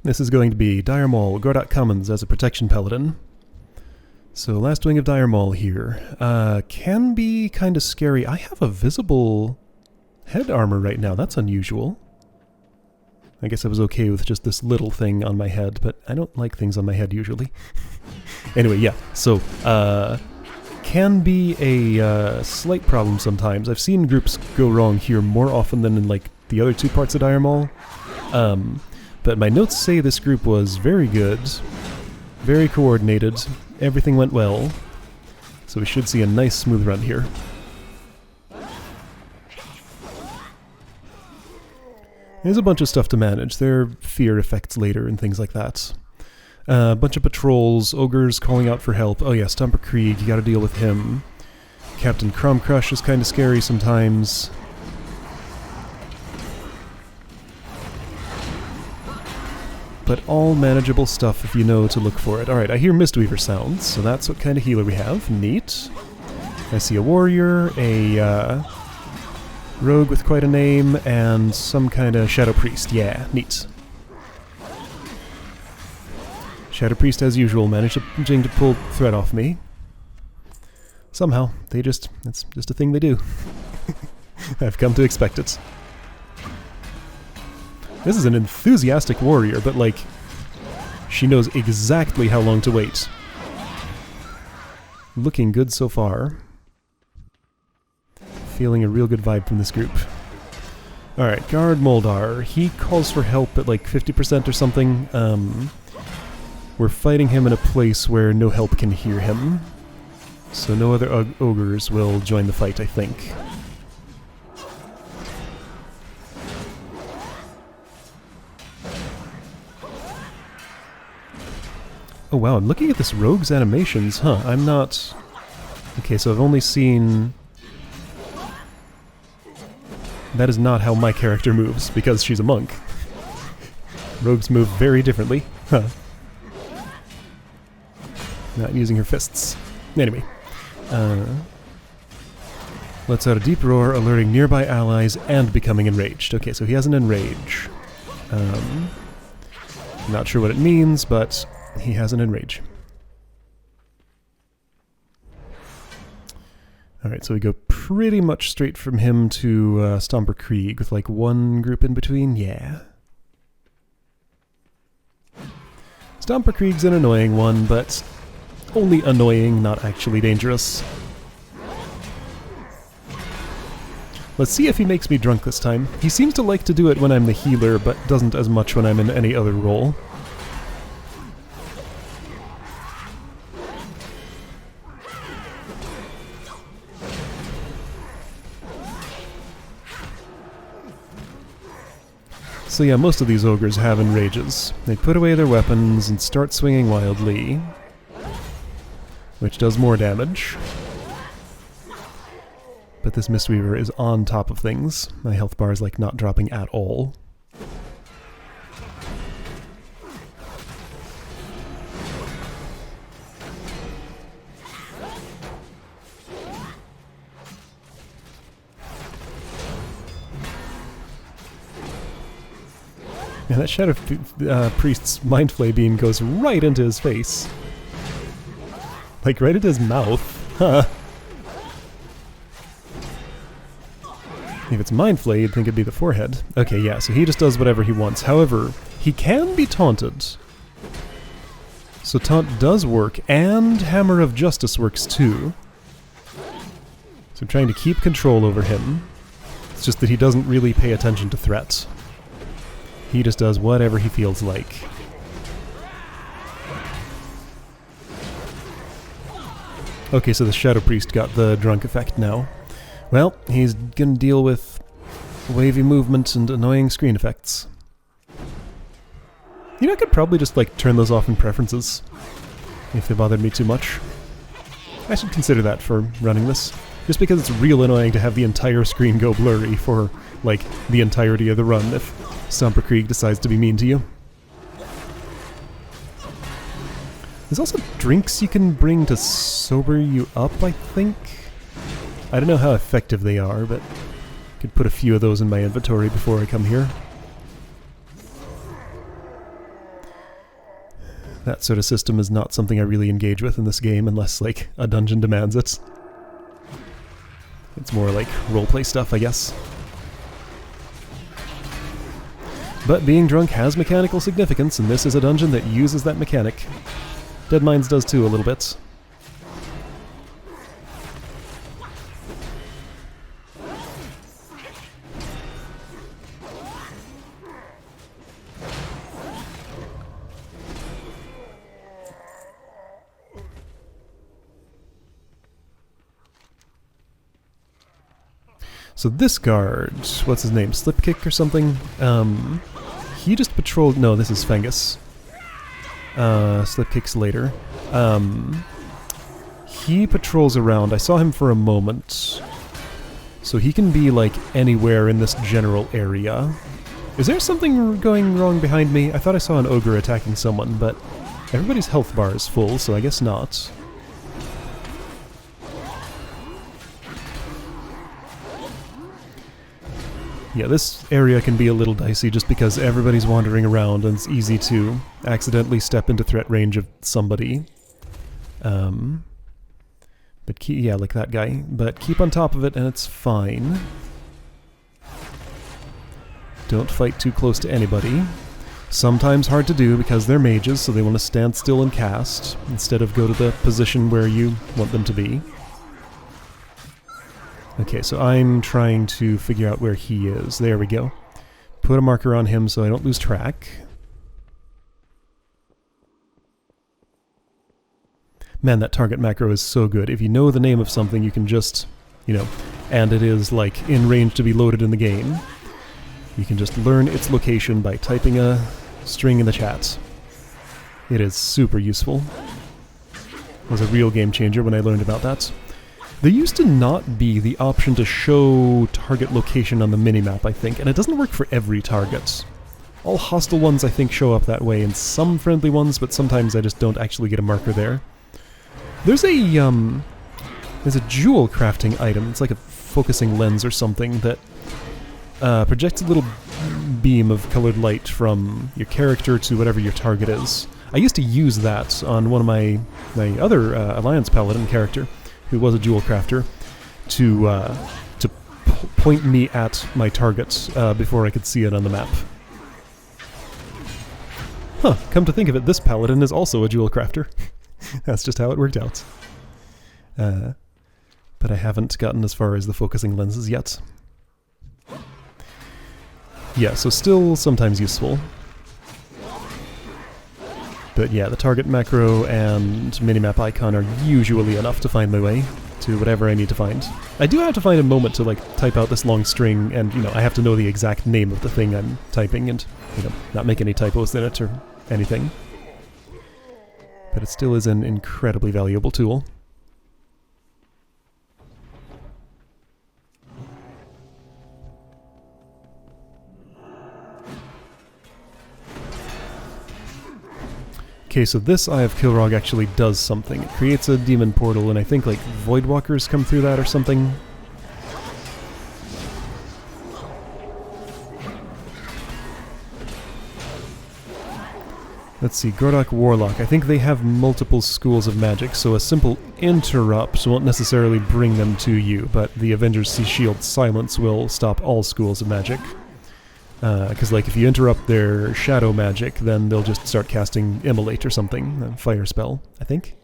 This is going to be Dire Maul, Gordok Commons as a protection paladin. So last wing of Dire Maul here. Can be kind of scary. I have a visible head armor right now. That's unusual. I guess I was okay with just this little thing on my head, but I don't like things on my head usually. Anyway, yeah. So, can be a slight problem sometimes. I've seen groups go wrong here more often than in like the other two parts of Dire Maul. But my notes say this group was very good, very coordinated, everything went well. So we should see a nice smooth run here. There's a bunch of stuff to manage. There are fear effects later and things like that. A bunch of patrols, ogres calling out for help. Oh yeah, Stomper Krieg, you gotta deal with him. Captain Crumb Crush is kind of scary sometimes. But all manageable stuff if you know to look for it. Alright, I hear Mistweaver sounds, so that's what kind of healer we have. Neat. I see a warrior, a rogue with quite a name, and some kind of Shadow Priest. Yeah, neat. Shadow Priest, as usual, managing to pull threat off me. Somehow, it's just a thing they do. I've come to expect it. This is an enthusiastic warrior, but like, she knows exactly how long to wait. Looking good so far. Feeling a real good vibe from this group. Alright, Guard Moldar. He calls for help at like 50% or something. We're fighting him in a place where no help can hear him. So no other ogres will join the fight, I think. Oh wow, I'm looking at this rogue's animations. Huh, I'm not... Okay, so I've only seen... That is not how my character moves, because she's a monk. Rogues move very differently. Huh. Not using her fists. Anyway. Lets out a deep roar, alerting nearby allies and becoming enraged. Okay, so he has an enrage. Not sure what it means, but he has an enrage. Alright, so we go pretty much straight from him to Stomper Krieg with like one group in between. Yeah. Stomper Krieg's an annoying one, but only annoying, not actually dangerous. Let's see if he makes me drunk this time. He seems to like to do it when I'm the healer, but doesn't as much when I'm in any other role. So yeah, most of these ogres have enrages. They put away their weapons and start swinging wildly, which does more damage. But this Mistweaver is on top of things. My health bar is like not dropping at all. And that Shadow Priest's Mind Flay Beam goes right into his face. Like, right into his mouth. Huh. If it's Mind Flay, you'd think it'd be the forehead. Okay, yeah, so he just does whatever he wants. However, he can be taunted. So taunt does work, and Hammer of Justice works too. So I'm trying to keep control over him. It's just that he doesn't really pay attention to threats. He just does whatever he feels like. Okay, so the Shadow Priest got the drunk effect now. Well, he's gonna deal with wavy movement and annoying screen effects. You know, I could probably just like turn those off in preferences if they bothered me too much. I should consider that for running this. Just because it's real annoying to have the entire screen go blurry for, like, the entirety of the run if Stomper Krieg decides to be mean to you. There's also drinks you can bring to sober you up, I think? I don't know how effective they are, but I could put a few of those in my inventory before I come here. That sort of system is not something I really engage with in this game unless, like, a dungeon demands it. It's more like roleplay stuff, I guess. But being drunk has mechanical significance, and this is a dungeon that uses that mechanic. Dead Mines does too, a little bit. So this guard, what's his name, Slipkick or something? He just patrolled, no, this is Fengus. Slipkick's later. He patrols around, I saw him for a moment. So he can be, like, anywhere in this general area. Is there something going wrong behind me? I thought I saw an ogre attacking someone, but everybody's health bar is full, so I guess not. Yeah, this area can be a little dicey just because everybody's wandering around and it's easy to accidentally step into threat range of somebody. But yeah, like that guy. But keep on top of it and it's fine. Don't fight too close to anybody. Sometimes hard to do because they're mages, so they want to stand still and cast instead of go to the position where you want them to be. Okay, so I'm trying to figure out where he is. There we go. Put a marker on him so I don't lose track. Man, that target macro is so good. If you know the name of something, you can just, you know, and it is, like, in range to be loaded in the game, you can just learn its location by typing a string in the chat. It is super useful. It was a real game changer when I learned about that. There used to not be the option to show target location on the minimap, I think, and it doesn't work for every target. All hostile ones, I think, show up that way, and some friendly ones, but sometimes I just don't actually get a marker there. There's a jewel crafting item. It's like a focusing lens or something that projects a little beam of colored light from your character to whatever your target is. I used to use that on one of my other Alliance Paladin character, who was a jewel crafter, to point me at my target before I could see it on the map. Huh, come to think of it, this paladin is also a jewel crafter. That's just how it worked out. But I haven't gotten as far as the focusing lenses yet. Yeah, so still sometimes useful. But yeah, the target macro and minimap icon are usually enough to find my way to whatever I need to find. I do have to find a moment to, like, type out this long string, and, you know, I have to know the exact name of the thing I'm typing and, you know, not make any typos in it or anything. But it still is an incredibly valuable tool. Okay, so this Eye of Kilrog actually does something. It creates a demon portal, and I think, like, Voidwalkers come through that or something. Let's see, Gordok Warlock. I think they have multiple schools of magic, so a simple interrupt won't necessarily bring them to you, but the Avenger's Sea Shield Silence will stop all schools of magic. Because, like, if you interrupt their shadow magic, then they'll just start casting Immolate or something, a fire spell, I think.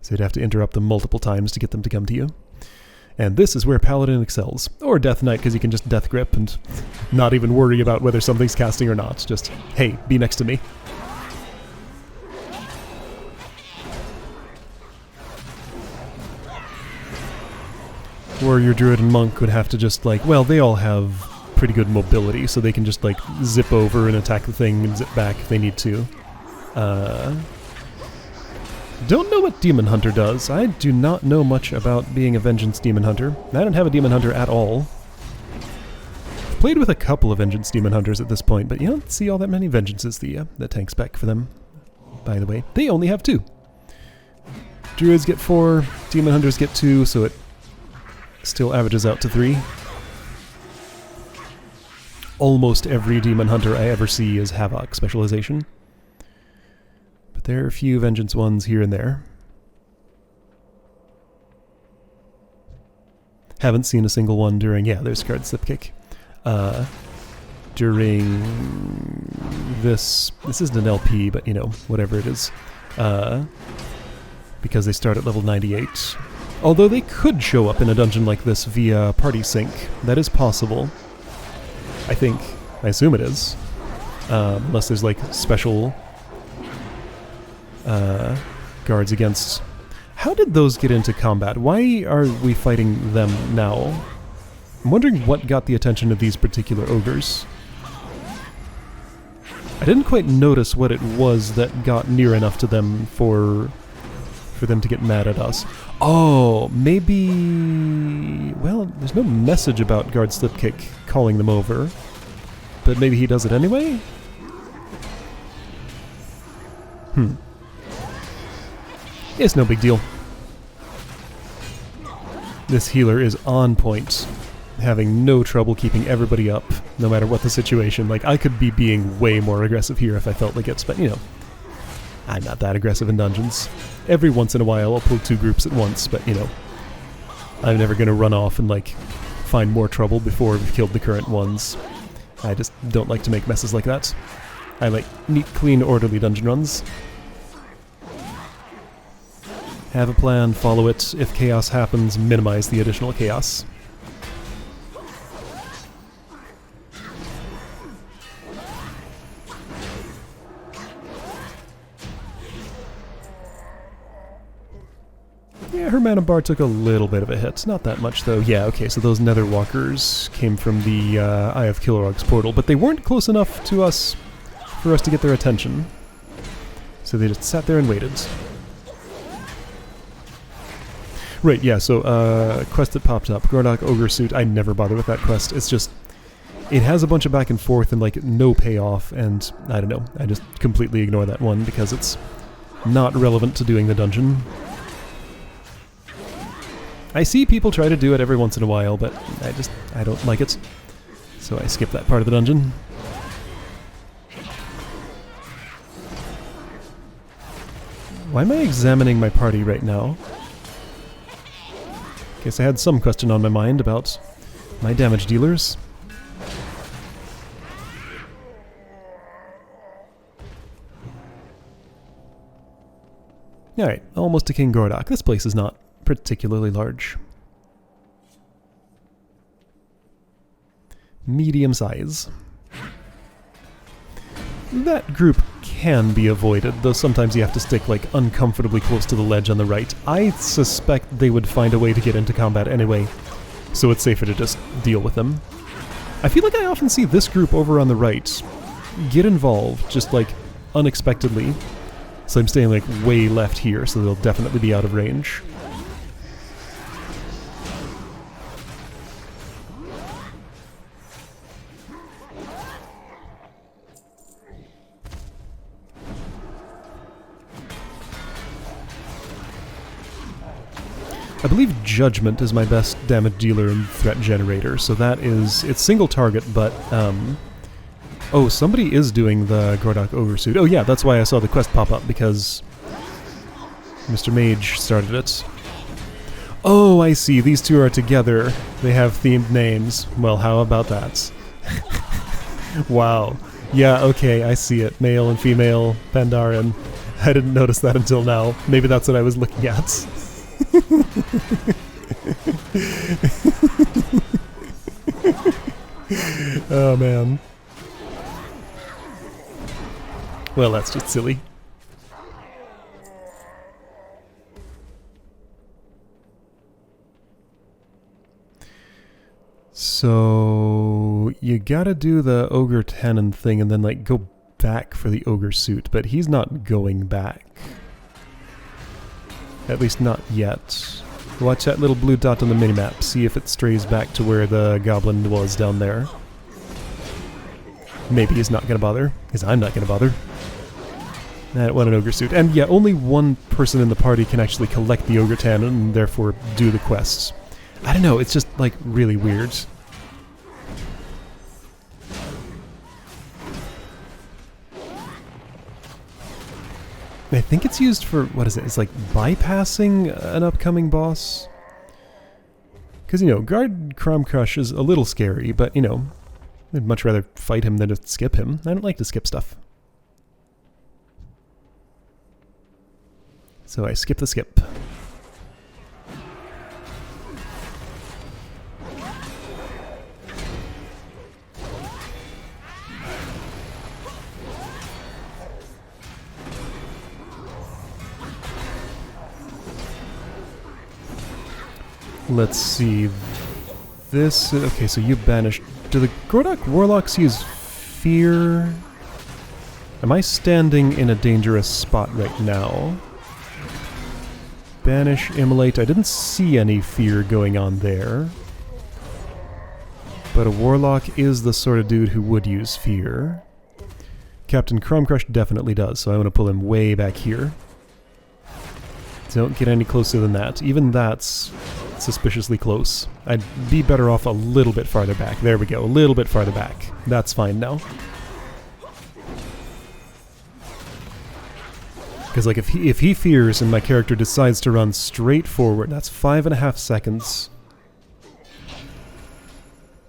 So you'd have to interrupt them multiple times to get them to come to you. And this is where Paladin excels. Or Death Knight, because you can just Death Grip and not even worry about whether something's casting or not. Just, hey, be next to me. Warrior, Druid, and Monk would have to just, like, well, they all have pretty good mobility, so they can just, like, zip over and attack the thing and zip back if they need to. Don't know what Demon Hunter does. I do not know much about being a Vengeance Demon Hunter. I don't have a Demon Hunter at all. I've played with a couple of Vengeance Demon Hunters at this point, but you don't see all that many Vengeances, the tank spec for them. By the way, they only have 2. Druids get 4, Demon Hunters get 2, so it still averages out to 3. Almost every Demon Hunter I ever see is Havoc specialization. But there are a few Vengeance ones here and there. Haven't seen a single one during... Yeah, there's Guard Slipkick. During this... This isn't an LP, but, you know, whatever it is. Because they start at level 98. Although they could show up in a dungeon like this via party sync. That is possible. I think. I assume it is. Unless there's, like, special... guards against... How did those get into combat? Why are we fighting them now? I'm wondering what got the attention of these particular ogres. I didn't quite notice what it was that got near enough to them for them to get mad at us. Oh, maybe... Well, there's no message about Guard Slipkick calling them over. But maybe he does it anyway? It's no big deal. This healer is on point, having no trouble keeping everybody up, no matter what the situation. Like, I could be being way more aggressive here if I felt like it, but, you know, I'm not that aggressive in dungeons. Every once in a while I'll pull two groups at once, but, you know, I'm never going to run off and, like, find more trouble before we've killed the current ones. I just don't like to make messes like that. I like neat, clean, orderly dungeon runs. Have a plan, follow it. If chaos happens, minimize the additional chaos. Yeah, her mana bar took a little bit of a hit. Not that much, though. Yeah, okay, so those Nether Walkers came from the Eye of Kilrog's portal, but they weren't close enough to us for us to get their attention. So they just sat there and waited. Right, yeah, so, quest that popped up. Gordok Ogre Suit. I never bother with that quest. It's just... It has a bunch of back and forth and, like, no payoff, and I don't know. I just completely ignore that one because it's not relevant to doing the dungeon. I see people try to do it every once in a while, but I don't like it. So I skip that part of the dungeon. Why am I examining my party right now? Guess I had some question on my mind about my damage dealers. Alright, almost to King Gordok. This place is not particularly large. Medium size. That group can be avoided, though sometimes you have to stick, like, uncomfortably close to the ledge on the right. I suspect they would find a way to get into combat anyway, so it's safer to just deal with them. I feel like I often see this group over on the right get involved, just, like, unexpectedly. So I'm staying, like, way left here, so they'll definitely be out of range. I believe Judgment is my best damage dealer and threat generator, so that is... It's single target, but, oh, somebody is doing the Gordok Ogre Suit. Oh yeah, that's why I saw the quest pop up, because Mr. Mage started it. Oh, I see, these two are together. They have themed names. Well, how about that? Wow. Yeah, okay, I see it. Male and female, Pandaren. I didn't notice that until now. Maybe that's what I was looking at. Oh man. Well, that's just silly. So you gotta do the Ogre Tannin thing and then, like, go back for the Ogre Suit, but he's not going back. At least not yet. Watch that little blue dot on the minimap, see if it strays back to where the goblin was down there. Maybe he's not gonna bother, because I'm not gonna bother. I don't want an Ogre Suit. And yeah, only one person in the party can actually collect the Ogre Tannin and therefore do the quests. I don't know, it's just, like, really weird. I think it's used for, what is it? It's like bypassing an upcoming boss. Because, you know, Guard Crom Crush is a little scary, but, you know, I'd much rather fight him than to skip him. I don't like to skip stuff. So I skip the skip. Let's see. This... Okay, so you banished... Do the Gordok Warlocks use fear? Am I standing in a dangerous spot right now? Banish, immolate. I didn't see any fear going on there. But a Warlock is the sort of dude who would use fear. Captain Crumcrush definitely does, so I want to pull him way back here. Don't get any closer than that. Even that's suspiciously close. I'd be better off a little bit farther back. There we go, a little bit farther back. That's fine now. Because like if he fears and my character decides to run straight forward, that's 5.5 seconds.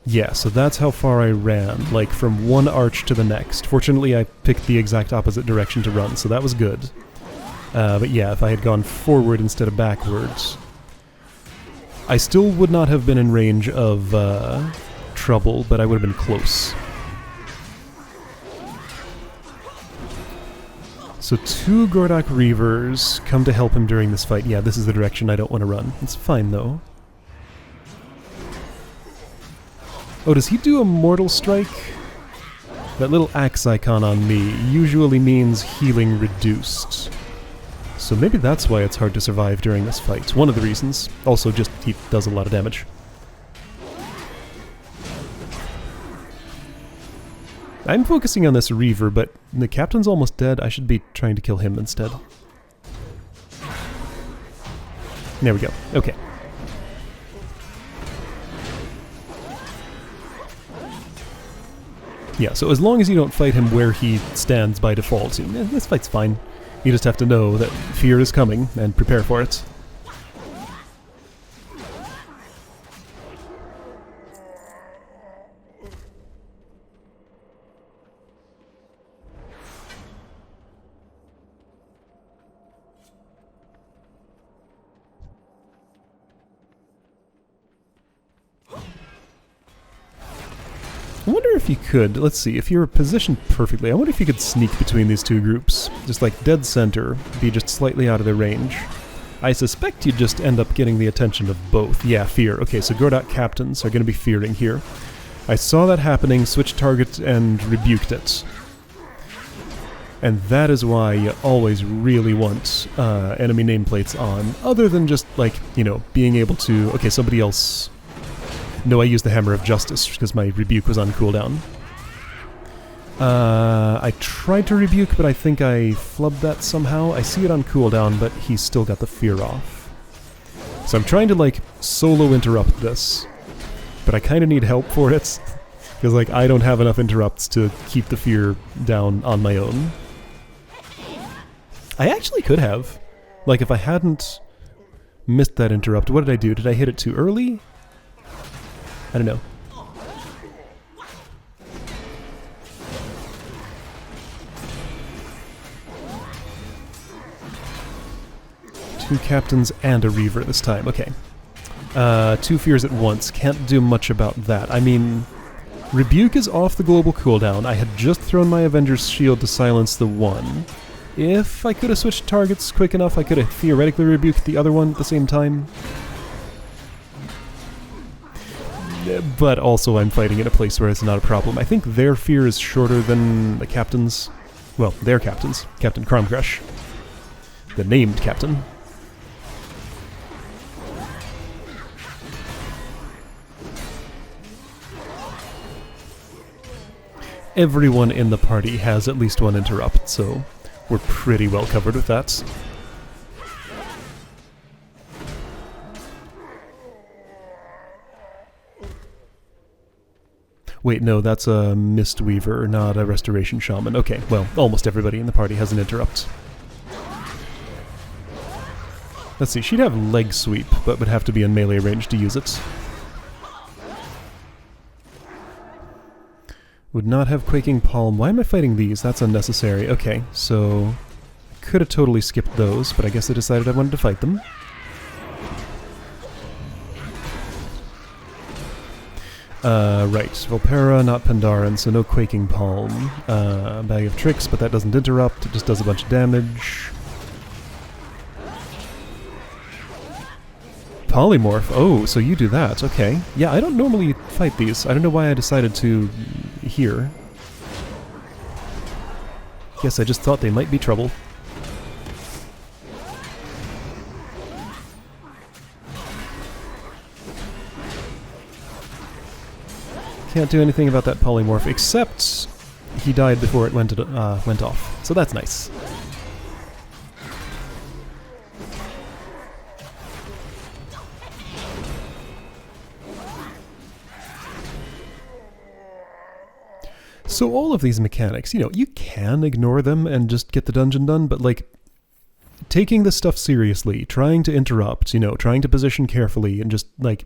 Yeah, so that's how far I ran, like from one arch to the next. Fortunately, I picked the exact opposite direction to run, so that was good. But yeah, if I had gone forward instead of backwards, I still would not have been in range of trouble, but I would have been close. So 2 Gordok Reavers come to help him during this fight. Yeah, this is the direction I don't want to run. It's fine, though. Oh, does he do a Mortal Strike? That little axe icon on me usually means healing reduced. So maybe that's why it's hard to survive during this fight. One of the reasons. Also, just he does a lot of damage. I'm focusing on this Reaver, but the captain's almost dead. I should be trying to kill him instead. There we go. Okay. Yeah, so as long as you don't fight him where he stands by default, this fight's fine. You just have to know that fear is coming and prepare for it. I wonder if you could, let's see, if you're positioned perfectly, I wonder if you could sneak between these two groups. Just like dead center, be just slightly out of their range. I suspect you'd just end up getting the attention of both. Yeah, fear. Okay, so Gordok captains are going to be fearing here. I saw that happening, switched target, and rebuked it. And that is why you always really want enemy nameplates on, other than just, like, you know, being able to... Okay, somebody else... No, I used the Hammer of Justice because my rebuke was on cooldown. I tried to rebuke, but I think I flubbed that somehow. I see it on cooldown, but he's still got the fear off. So I'm trying to, like, solo interrupt this. But I kind of need help for it. Because, like, I don't have enough interrupts to keep the fear down on my own. I actually could have. Like, if I hadn't missed that interrupt, what did I do? Did I hit it too early? I don't know. Two captains and a Reaver this time. Okay. 2 fears at once. Can't do much about that. I mean, Rebuke is off the global cooldown. I had just thrown my Avenger's Shield to silence the one. If I could have switched targets quick enough, I could have theoretically rebuked the other one at the same time. But also I'm fighting in a place where it's not a problem. I think their fear is shorter than the captain's. Well, their captain's. Captain Cromcrush. The named captain. Everyone in the party has at least one interrupt, so we're pretty well covered with that. Wait, no, that's a Mistweaver, not a Restoration Shaman. Okay, well, almost everybody in the party has an interrupt. Let's see, she'd have leg sweep, but would have to be in melee range to use it. Would not have Quaking Palm. Why am I fighting these? That's unnecessary. Okay, so could have totally skipped those, but I guess I decided I wanted to fight them. Right. Volpera, not Pandaren, so no Quaking Palm. Bag of Tricks, but that doesn't interrupt, it just does a bunch of damage. Polymorph. Oh, so you do that. Okay. Yeah, I don't normally fight these. I don't know why I decided to here. Guess I just thought they might be trouble. Can't do anything about that polymorph, except he died before it went off. So that's nice. So all of these mechanics, you know, you can ignore them and just get the dungeon done, but like, taking this stuff seriously, trying to interrupt, you know, trying to position carefully, and just like,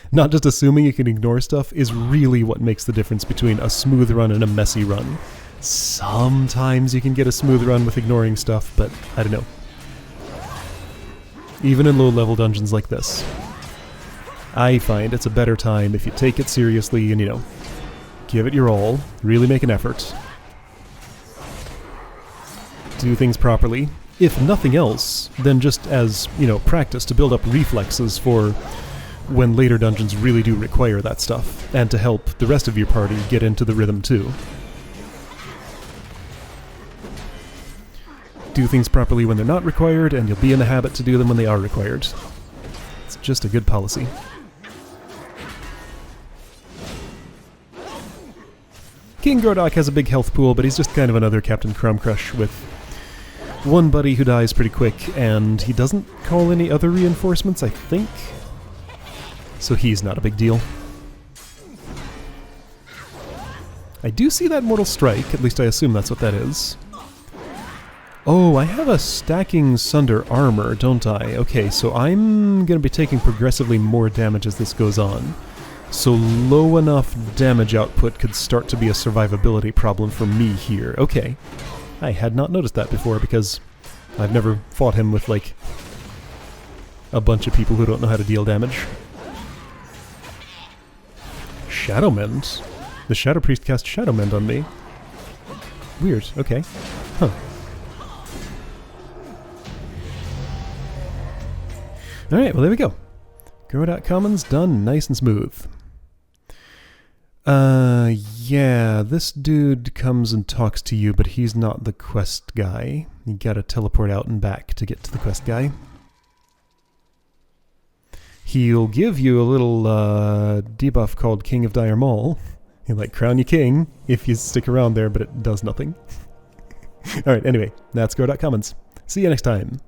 not just assuming you can ignore stuff is really what makes the difference between a smooth run and a messy run. Sometimes you can get a smooth run with ignoring stuff, but I don't know. Even in low-level dungeons like this, I find it's a better time if you take it seriously and, you know, give it your all, really make an effort. Do things properly. If nothing else, then just as, you know, practice to build up reflexes for when later dungeons really do require that stuff, and to help the rest of your party get into the rhythm too. Do things properly when they're not required, and you'll be in the habit to do them when they are required. It's just a good policy. King Gordok has a big health pool, but he's just kind of another Captain Crumcrush with one buddy who dies pretty quick, and he doesn't call any other reinforcements, I think. So he's not a big deal. I do see that Mortal Strike, at least I assume that's what that is. Oh, I have a stacking Sunder armor, don't I? Okay, so I'm going to be taking progressively more damage as this goes on. So low enough damage output could start to be a survivability problem for me here. Okay. I had not noticed that before because I've never fought him with, like, a bunch of people who don't know how to deal damage. Shadowmend? The Shadow Priest cast Shadowmend on me. Weird, okay. Huh. Alright, well there we go. Gordok Commons done nice and smooth. Yeah, this dude comes and talks to you, but he's not the quest guy. You gotta teleport out and back to get to the quest guy. He'll give you a little, debuff called King of Dire Maul. He'll, like, crown you king if you stick around there, but it does nothing. Alright, anyway, that's Gordok Commons. See you next time.